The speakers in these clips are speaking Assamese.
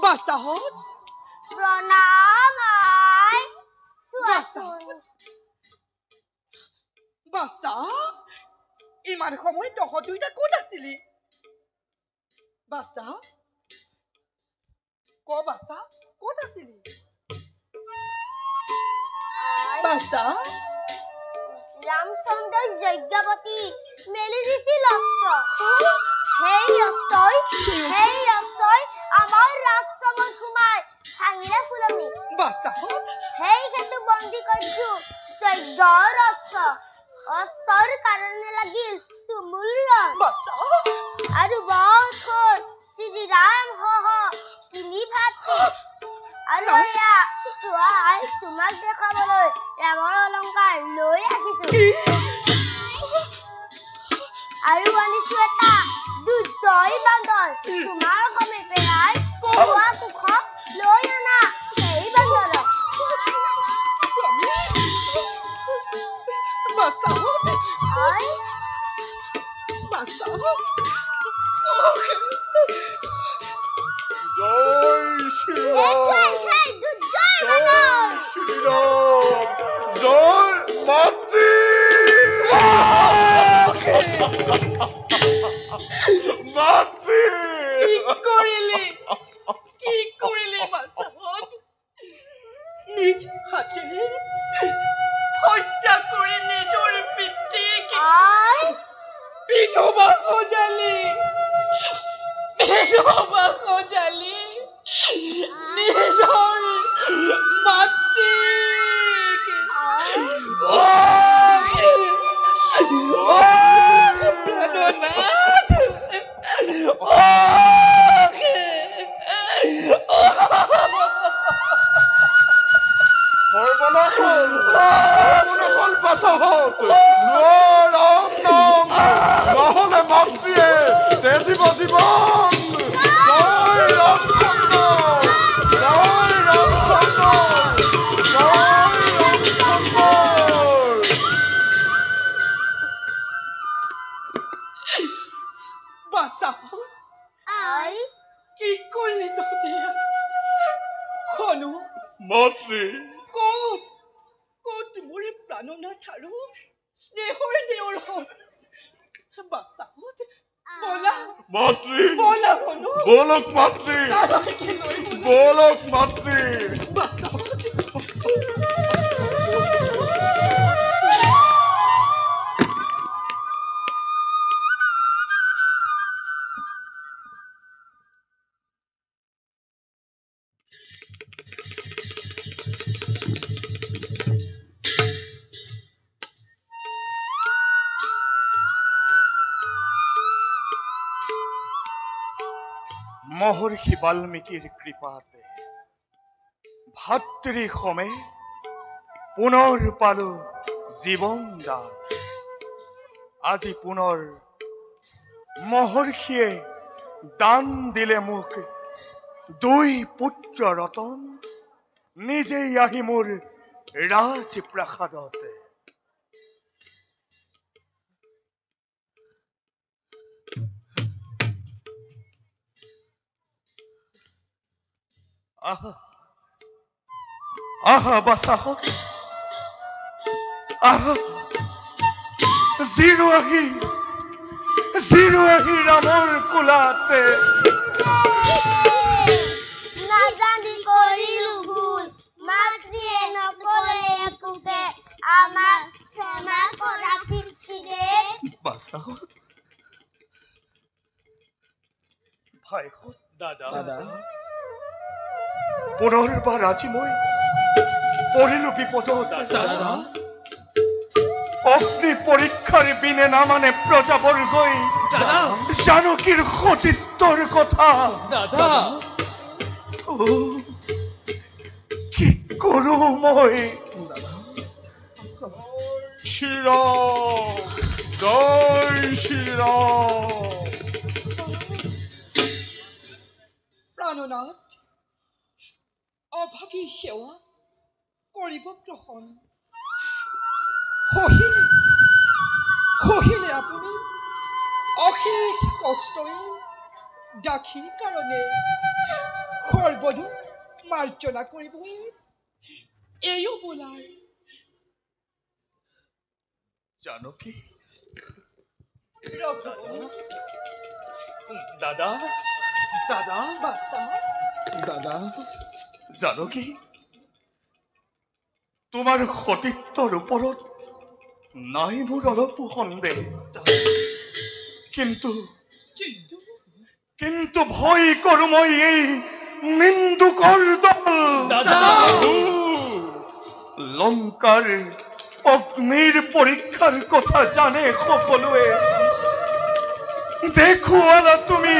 বাসাহত প্ৰণাম আই চোৱাচোন বাসা ইমান সময় তহঁত দুইটা ক'ত আছিলি বাসা বাসা ক'ত আছিলি বাসা ৰামচন্দ্ৰ যজ্ঞৱতী মেলি দিছিল সেই অশ্বই আমাৰ ৰাজসভাত সোমাই ভাঙিলে ফুলনি বাসাহত সেই খেতু বন্দী কৰিছো যজ্ঞৰ অশ্বৰ কাৰণে লাগিল তুমুল বাসা আৰু বছৰ শ্ৰীৰাম সহ তিনি ভাতৃ আৰু এয়া চোৱাই তোমাক দেখাবলৈ ৰামৰ অলংকাৰ লৈ আহিছো আৰু আনিছো এটা দুজয় বান্দৰ তোমাৰ সমীপে আই কোৱা কুখ লৈ আনা সেই বান্দৰক বাসাহত আই বাসাহত জয় শ্ৰীৰাম সেই দুজয় বান্দৰ শ্ৰীৰাম জয় মাতৃ মাতৃ কি কৰিলি বাসাহত নিজ হাতেৰে হত্যা কৰি নিজৰ পিতৃক আই বিধবা সজালি নিজৰ মাতৃক প্ৰণনাথ সৰ্বনাশন বাসাহত ৰাম নাম নহলে মাতৃয়ে তেজিব জীবন জয় ৰামচন্দ্ৰ জয় ৰামচন্দ্ৰ জয় ৰামচন্দ্ৰ বাসাহত আই কি কৰিলি তহঁতে খনু মাতৃ ক'ত মোৰ প্ৰাণনাথ আৰু স্নেহৰ দেওৰহঁত বাসাহত বলা মাতৃ বলা খনু গোলক মাতৃ তালৈকে লৈ গোলক মাতৃ বাসাহত মহর্ষি বাল্মীকিৰ কৃপাতে ভাতৃ সমে পুনৰ পালো জীৱন দান আজি পুনৰ মহৰ্ষিয়ে দান দিলে মোক দুই পুত্ৰ ৰতন নিজেই আহি মোৰ ৰাজপ্ৰাসাদতে আহা বাসাহত আহা জিৰো আহি ৰামৰ কোলাতে নাজানি কৰিলো ভুল মাতৃয়ে নকৰে একোকে আমাক ক্ষমা কৰা পিতৃয়ে বাসাহত ভাইহত দাদা পুনৰবাৰ আজি মই পৰিলো বিপদত দাদা অগ্নি পৰীক্ষাৰ বিনে নামানে প্ৰজাবৰ্গই জানকীৰ সতীত্বৰ কথা দাদা কি কৰো মই শ্ৰীৰাম জয় শ্ৰীৰাম প্ৰাণনাথ অভাগীৰ সেৱা কৰিব গ্ৰহণ সহিলে আপুনি অশেষ কষ্টই দাসীৰ কাৰণে সৰ্বদো মাৰ্জনা কৰিবই এইও বোলাই জানকী ৰঘুবলি দাদা দাদা বাছা দাদা জানকী তোমাৰ সতীত্বৰ ওপৰত নাই মোৰ অলপো সন্দেহ কিন্তু কিন্তু কিন্তু ভয় কৰো মই এই নিন্দুকৰ দল লংকাৰ অগ্নিৰ পৰীক্ষাৰ কথা জানে সকলোৱে দেখুৱালা তুমি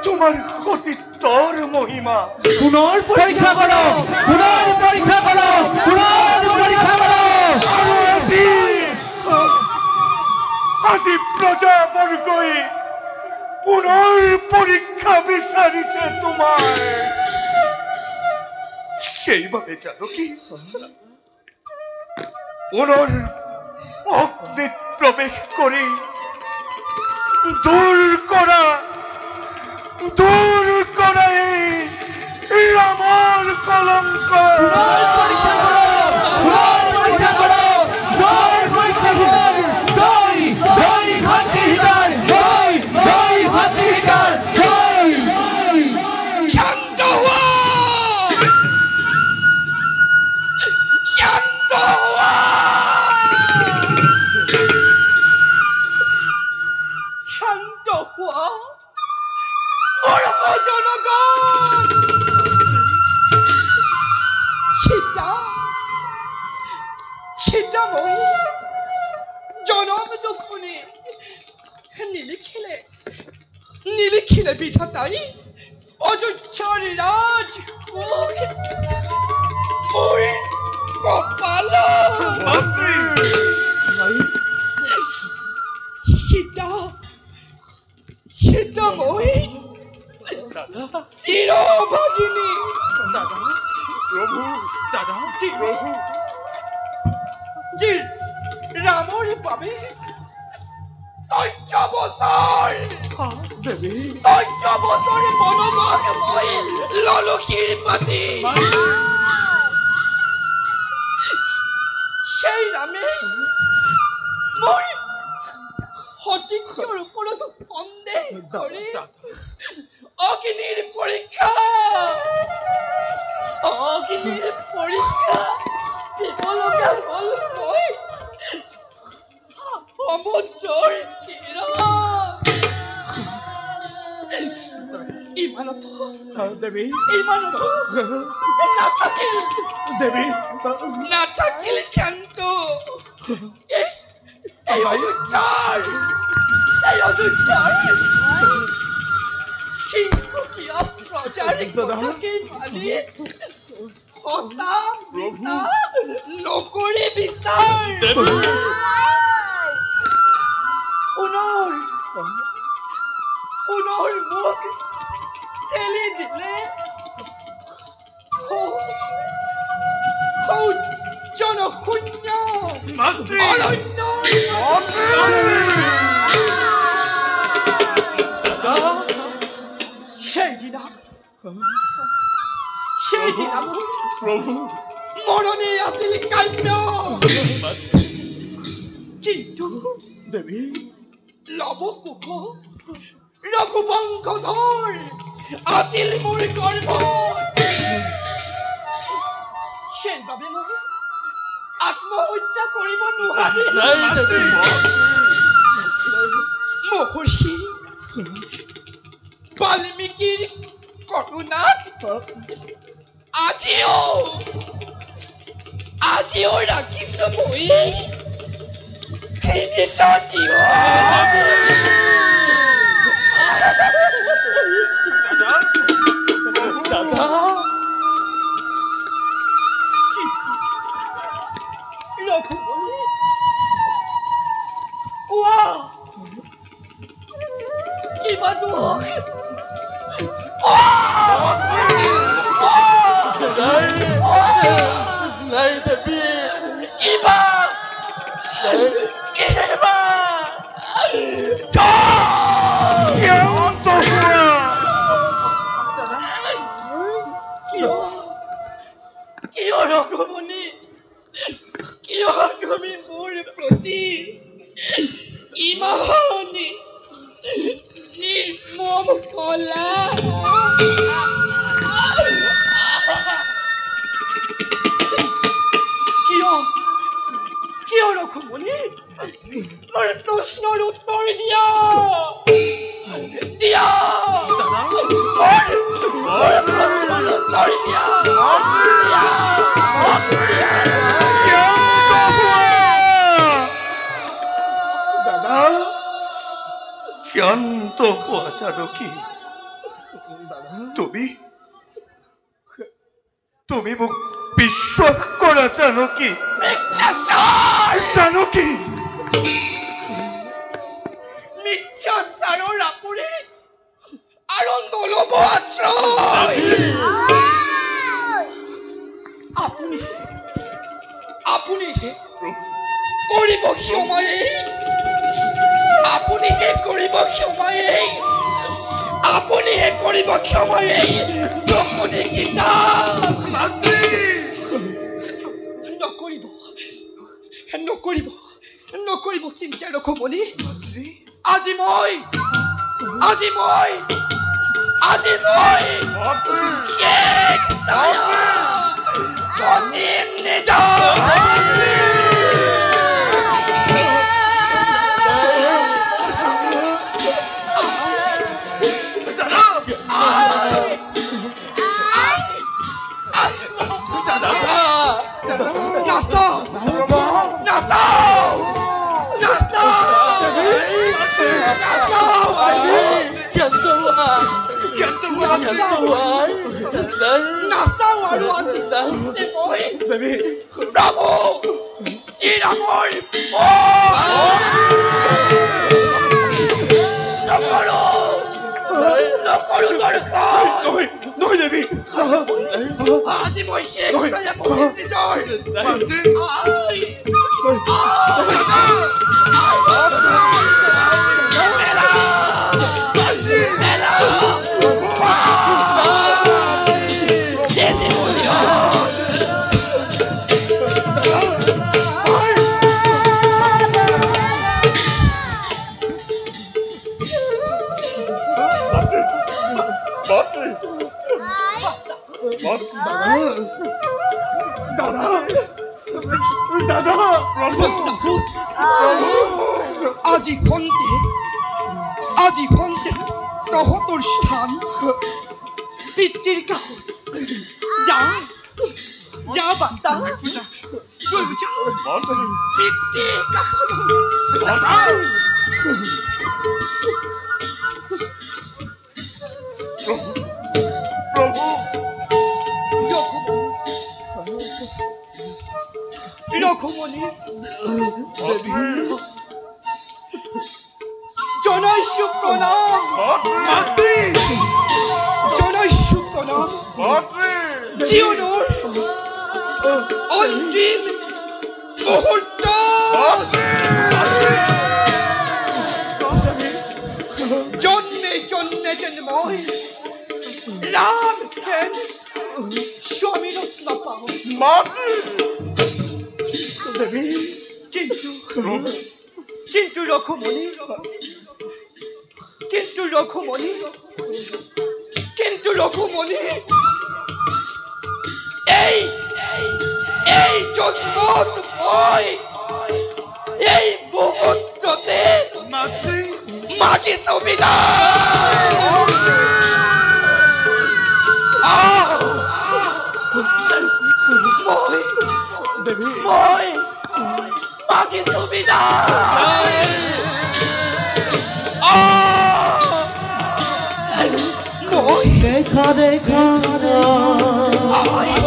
তোমাৰ সতীত্বৰ মহিমা পুনৰ পৰীক্ষা কৰক পুনৰ পৰীক্ষা কৰক পুনৰ পৰীক্ষা কৰক আৰু আজি প্ৰজাবৰ্গই পুনৰ পৰীক্ষা বিচাৰিছে তোমাৰ সেইবাবে জানকী পুনৰ অগ্নিত প্ৰৱেশ কৰি দূৰ কৰা এই ৰামৰ কলংক পুনৰ পৰীক্ষা কৰক পুনৰ পৰীক্ষা কৰক জয় পৰীক্ষা হিতাৰ জয় জয় হাতী হিতাৰ জয় জয় হাতী হিতাৰ জয় শান্ত হোৱা শান্ত হোৱা শান্ত হোৱা মোৰ জনগণ সীতাময়ী জনম দুখনি নিলিখিলে বিধাতাই অযোধ্যাৰ ৰাজ মোৰ কপালত সীতাময়ী চিৰভাগিনী প্ৰভু দাদা প্ৰভু যি ৰামৰ বাবে 14 বছৰ বনবাস মই ললসীৰ পাতি সেই ৰামে মোৰ সতীত্বৰ ওপৰতো সন্দেহ কৰি অগ্নিৰ পৰীক্ষা দিব লগা হ'ল মই সমুদ্ৰৰ তীৰত ইমানতো নাথাকিল ক্ষান্ত এই অযোধ্যাৰ সিংহকীয়া প্ৰজাৰ কথাকে মানি সঁচা মিছা নকৰি বিচাৰ পুনৰ মোক ঠেলি দিলে জনশূন্য অৰণ্য সেইদিনা প্ৰভু মৰণে আছিল কাম্য কিন্তু লৱকুশ ৰঘুবংশধৰ আছিল মোৰ গৰ্ভত সেইবাবে মই আত্মহত্যা কৰিব নোৱাৰিলো মহৰ্ষি বাল্মীকিৰ কৰুণাত আজিও ৰাখিছো মই ঘৃণিত জীবন দাদা ৰঘুবলি কোৱা কিবা দুখ নাই দেবী কিবা ইমান নিৰ্মম কলা কিয় ৰঘুমণি মোৰ প্ৰশ্নৰ উত্তৰ দিয়া মোৰ প্ৰশ্নৰ উত্তৰ দিয়া দাদা ক্ষান্ত হোৱা জানকী তুমি মোক বিশ্বাস কৰা জানকী জানকী মিথ্যাচাৰৰ আপুৰি আৰু নলব আশ্ৰয় আপুনিহে কৰিব ক্ষমায়ে আপুনিহে কৰিব ক্ষমায়ে দক্ষিণী গীতা নকৰিব চিন্তা ৰঘুমণি আজি মই Bravo! শ্ৰীৰামৰ নকৰো দৰ্শন নহয় দেৱী আজি মই শেষ নিজৰ আজি ফন্তে তহঁতৰ স্থান পিতৃৰ কাষত যা বাস্তা পিতৃৰ কাষত ৰঘুমণি জনাইছো প্ৰণাম জীৱনৰ অন্তিম মুহূৰ্ত জন্মে যেন মই ৰাম হেন স্বামীৰত নাপাওঁ কিন্তু ৰঘুমণি এই জন্মত মই এই মুহূৰ্ততে মাগিছো বিদায় মই মাগিছো বিদায় দেখা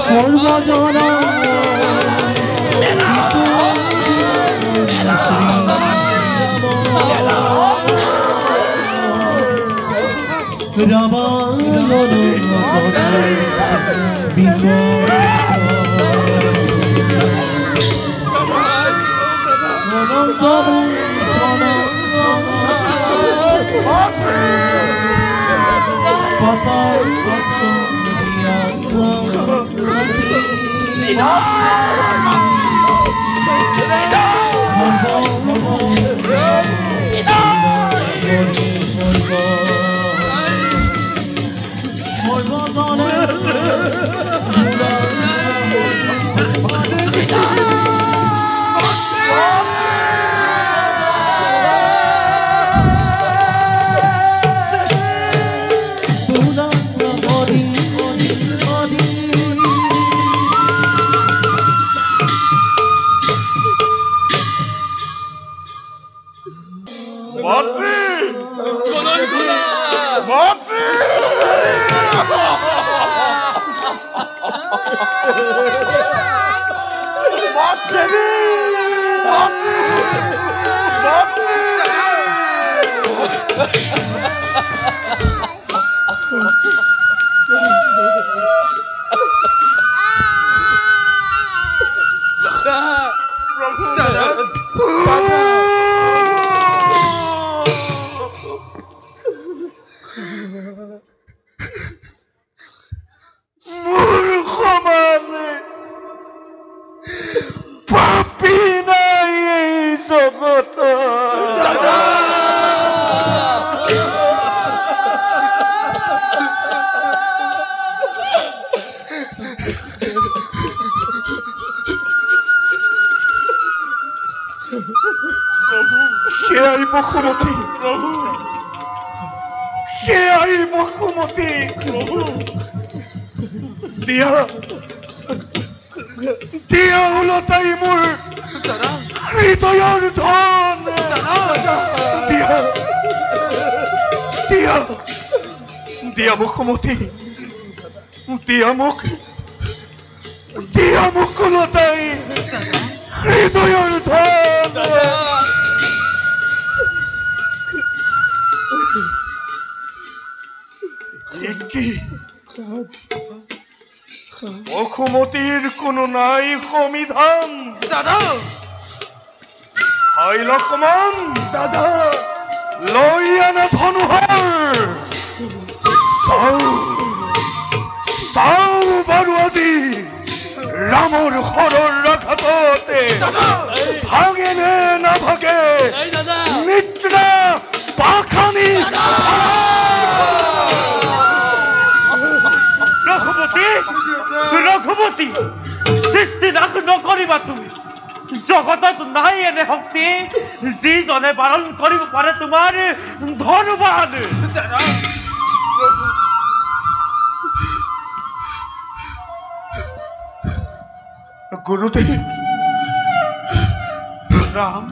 সর্বজনা রামায়ণ বিষয় মাতৃ মাতৃ মূর্খ মানে পাপি নাই এই জগত কে আইব কুমতি কে আইব কুমতি দিয়া দিয়া হলো তাই মোর হৃদয়ৰ ধন দিয়া দিয়া দিয়া মোক কুমতি দিয়া মোক হলো তাই হৃদয়ৰ ধন কি অসমতিৰ কোনো নাই সমিধান দাদা হাই লক্ষ্মণ দাদা লৈ আনা ধনুহৰ চাও বাৰু আজি ৰামৰ শৰৰ আঘাততে ভাগে নে নাভাগে নিদ্ৰা পাখানি ৰঘুপতি সৃষ্টি নাশ নকৰিবা তুমি জগতত নাই এনে শক্তি যিজনে বাৰণ কৰিব পাৰে তোমাৰ ধনুবাদ গুৰুদেৱ ৰাম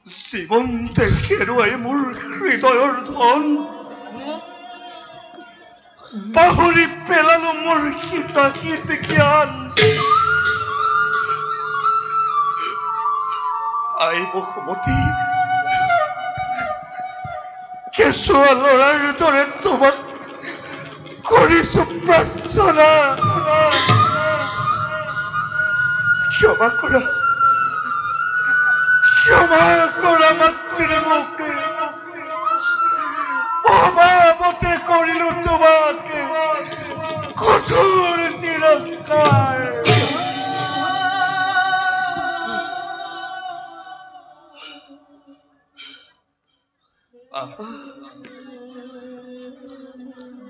জীৱন্তে হেৰুৱাই মোৰ হৃদয়ৰ ধন পাহৰি পেলালো মোৰ হিতাহিত জ্ঞান আইব সমতি কেঁচুৱা ল'ৰাৰ দৰে তোমাক কৰিছো প্ৰাৰ্থনা ক্ষমা কৰা মাতৃ মোকে অভাৱতে কৰিলো তোমাকে কঠোৰ তিৰস্কাৰ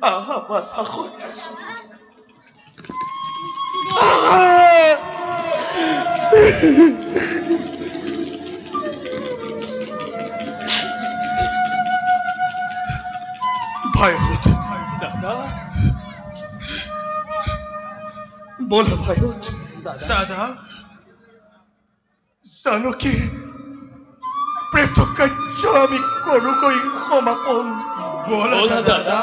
আহা বাসাখন ভাইহত দাদা বলা ভাইহত দাদা জানকী প্ৰেত কাৰ্য আমি কৰোগৈ সমাপন বলা দাদা